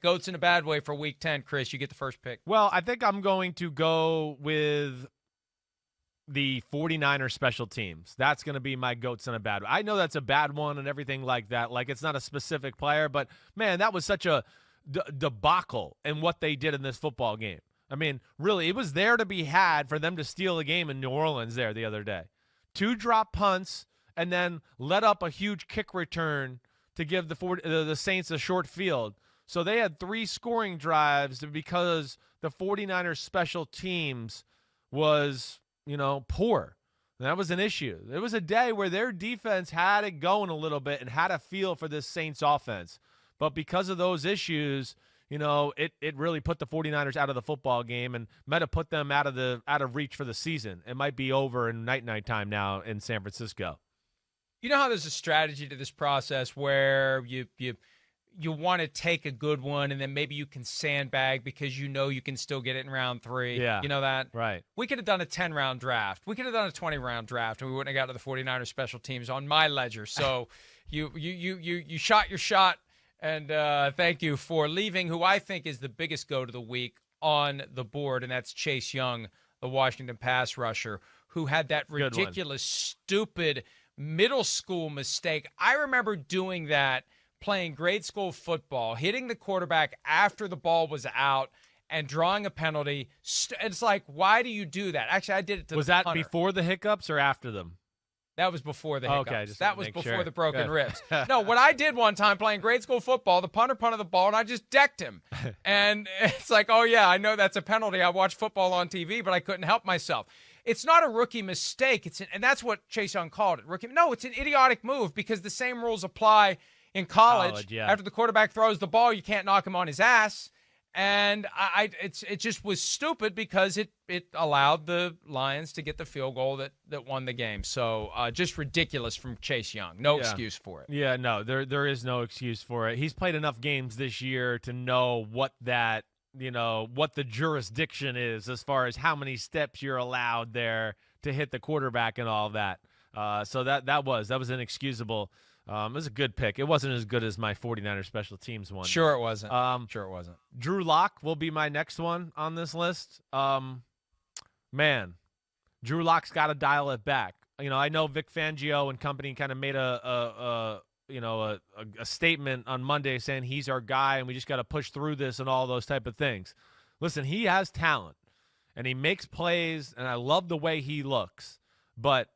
Goats in a bad way for Week 10. Chris, you get the first pick. Well, I think I'm going to go with the 49ers special teams. That's going to be my goats in a bad way. I know that's a bad one and everything like that. Like, it's not a specific player, but, man, that was such a debacle in what they did in this football game. I mean, really, it was there to be had for them to steal a game in New Orleans there the other day. 2 drop punts and then let up a huge kick return to give the Saints a short field. So they had 3 scoring drives because the 49ers special teams was, poor. And that was an issue. It was a day where their defense had it going a little bit and had a feel for this Saints offense. But because of those issues, it really put the 49ers out of the football game and might have put them out of reach for the season. It might be over in night time now in San Francisco. You know how there's a strategy to this process where you want to take a good one and then maybe you can sandbag because you can still get it in round 3. Yeah. You know that? Right. We could have done a 10-round draft. We could have done a 20-round draft, and we wouldn't have got to the 49ers special teams on my ledger. So you shot your shot. And thank you for leaving who I think is the biggest goat of the week on the board, and that's Chase Young, the Washington pass rusher, who had that ridiculous, stupid middle school mistake. I remember doing that, playing grade school football, hitting the quarterback after the ball was out and drawing a penalty. It's like, why do you do that? Actually, I did it to Was the that punter. Before the hiccups or after them? That was before the hiccups. Okay, that was before the broken Good. ribs. No, what I did one time playing grade school football, the punter punted the ball, and I just decked him. And it's like, oh, yeah, I know that's a penalty. I watched football on TV, but I couldn't help myself. It's not a rookie mistake, and that's what Chase Young called it. Rookie. No, it's an idiotic move because the same rules apply in college. Yeah. After the quarterback throws the ball, you can't knock him on his ass. And it just was stupid because it allowed the Lions to get the field goal that won the game. So just ridiculous from Chase Young. No excuse for it. Yeah, no, there is no excuse for it. He's played enough games this year to know what the jurisdiction is as far as how many steps you're allowed there to hit the quarterback and all that. So that was inexcusable. It was a good pick. It wasn't as good as my 49ers special teams one. Sure it wasn't. Drew Lock will be my next one on this list. Man, Drew Lock's got to dial it back. I know Vic Fangio and company kind of made a statement on Monday saying he's our guy and we just got to push through this and all those type of things. Listen, he has talent and he makes plays and I love the way he looks, but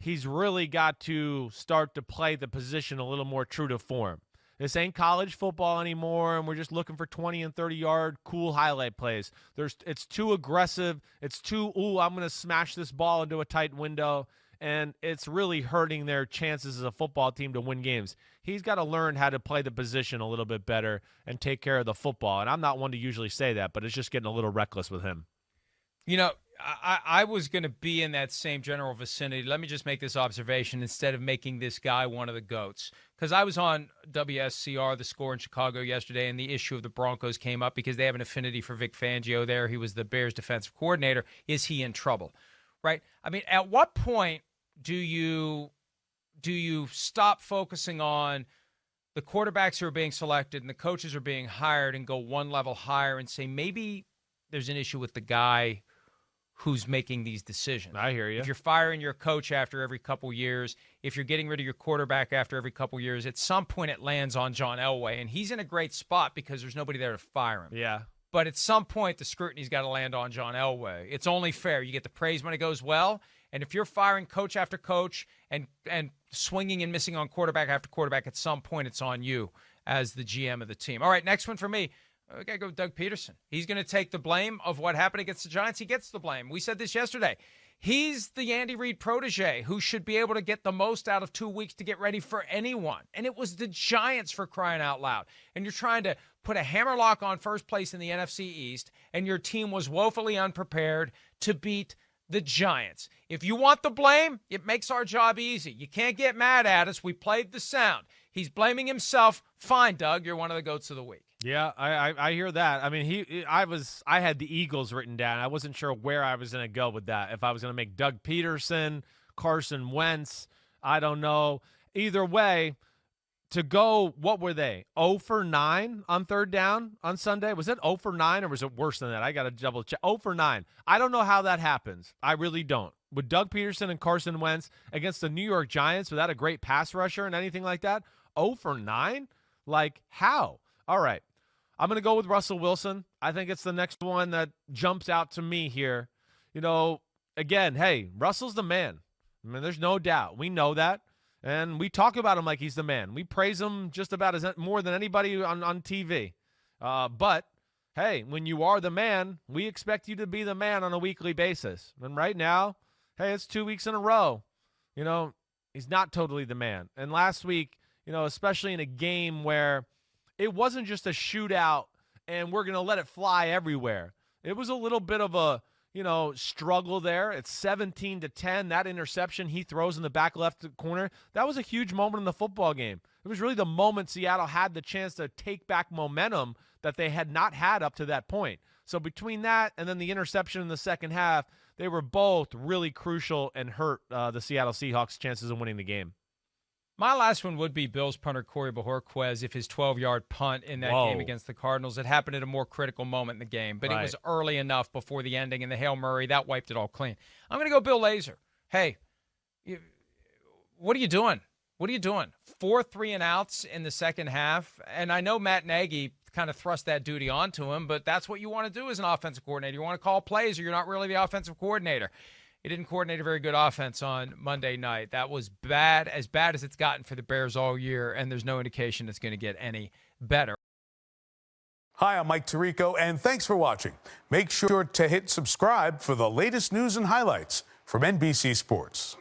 he's really got to start to play the position a little more true to form. This ain't college football anymore, and we're just looking for 20 and 30-yard cool highlight plays. It's too aggressive. It's too, I'm going to smash this ball into a tight window, and it's really hurting their chances as a football team to win games. He's got to learn how to play the position a little bit better and take care of the football, and I'm not one to usually say that, but it's just getting a little reckless with him. I was going to be in that same general vicinity. Let me just make this observation instead of making this guy one of the GOATs. Because I was on WSCR, The Score in Chicago yesterday, and the issue of the Broncos came up because they have an affinity for Vic Fangio there. He was the Bears defensive coordinator. Is he in trouble? Right? I mean, at what point do you stop focusing on the quarterbacks who are being selected and the coaches are being hired and go one level higher and say maybe there's an issue with the guy who's making these decisions? I hear you. If you're firing your coach after every couple years, if you're getting rid of your quarterback after every couple years, at some point it lands on John Elway, and he's in a great spot because there's nobody there to fire him. Yeah. But at some point, the scrutiny's got to land on John Elway. It's only fair. You get the praise when it goes well, and if you're firing coach after coach and swinging and missing on quarterback after quarterback, at some point it's on you as the GM of the team. All right, next one for me. I got to go with Doug Peterson. He's going to take the blame of what happened against the Giants. He gets the blame. We said this yesterday. He's the Andy Reid protege who should be able to get the most out of 2 weeks to get ready for anyone. And it was the Giants, for crying out loud. And you're trying to put a hammerlock on first place in the NFC East, and your team was woefully unprepared to beat the Giants. If you want the blame, it makes our job easy. You can't get mad at us. We played the sound. He's blaming himself. Fine, Doug. You're one of the GOATs of the week. Yeah, I hear that. I mean, I had the Eagles written down. I wasn't sure where I was going to go with that. If I was going to make Doug Peterson, Carson Wentz, I don't know. Either way, to go, what were they? 0 for 9 on third down on Sunday? Was it 0 for 9 or was it worse than that? I got to double check. 0 for 9. I don't know how that happens. I really don't. With Doug Peterson and Carson Wentz against the New York Giants without a great pass rusher and anything like that, 0 for 9? Like, how? All right. I'm going to go with Russell Wilson. I think it's the next one that jumps out to me here. You know, again, hey, Russell's the man. I mean, there's no doubt. We know that. And we talk about him like he's the man. We praise him just about as more than anybody on TV. But, hey, when you are the man, we expect you to be the man on a weekly basis. And right now, hey, it's 2 weeks in a row. You know, he's not totally the man. And last week, you know, especially in a game where it wasn't just a shootout and we're going to let it fly everywhere. It was a little bit of a, you know, struggle there. It's 17-10. That interception he throws in the back left corner, that was a huge moment in the football game. It was really the moment Seattle had the chance to take back momentum that they had not had up to that point. So between that and then the interception in the second half, they were both really crucial and hurt the Seattle Seahawks' chances of winning the game. My last one would be Bills punter Corey Bojorquez if his 12-yard punt in that game against the Cardinals. It happened at a more critical moment in the game, but it was early enough before the ending, and the Hail Murray, that wiped it all clean. I'm going to go Bill Lazor. Hey, what are you doing? What are you doing? 4 3-and-outs in the second half, and I know Matt Nagy kind of thrust that duty onto him, but that's what you want to do as an offensive coordinator. You want to call plays, or you're not really the offensive coordinator. He didn't coordinate a very good offense on Monday night. That was bad as it's gotten for the Bears all year, and there's no indication it's going to get any better. Hi, I'm Mike Tirico, and thanks for watching. Make sure to hit subscribe for the latest news and highlights from NBC Sports.